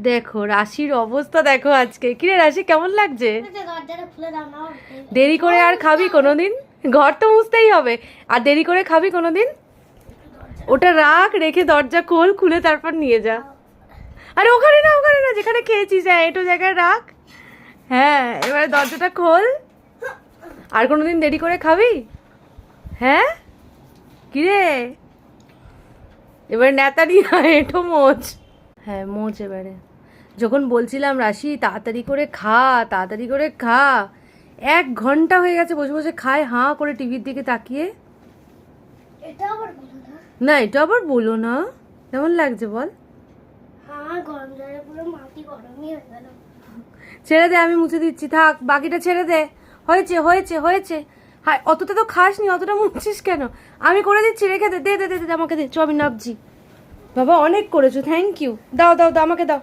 দেখো রাশির অবস্থা দেখো আজকে। কিরে রাশি কেমন লাগছে? দেরি করে আর খাবি কোনোদিন? ঘর তো মুছতেই হবে। আর দেরি করে খাবি কোনোদিন? ওটা রাখ, রেখে দরজা খোল, খুলে তারপর নিয়ে যা। আরে ওখানে না, ওখানে না, যেখানে খেয়েছিস, হ্যাঁ এটো জায়গায় রাখ। হ্যাঁ এবারে দরজাটা খোল। আর কোনোদিন দেরি করে খাবি? হ্যাঁ কিরে, এবারে নেতারি না, এটো মোচ। হ্যাঁ মোচ এবারে। যখন বলছিলাম রাশি তাড়াতাড়ি করে খা, তাড়াতাড়ি করে খা, 1 ঘন্টা হয়ে গেছে বসে বসে খায় হাঁ করে টিভির দিকে তাকিয়ে। এটা আবার বলো না। না এটা আবার বলো না। কেমন লাগছে বল? হ্যাঁ গরম জলে পুরো মাটি গরমই হয়ে গেল। ছেড়ে দে, আমি মুছে দিচ্ছি, থাক, বাকিটা ছেড়ে দে। হয়েছে হয়েছে হয়েছে। হ্যাঁ অতটা তো খাসনি, অতটা মুছছিস কেন? আমি করে দিচ্ছি, রেখে দে, দে দে দে দে, আমাকে দে, চ আমি নাবছি। বাবা অনেক করেছো, থ্যাংক ইউ। দাও দাও দাও, আমাকে দাও।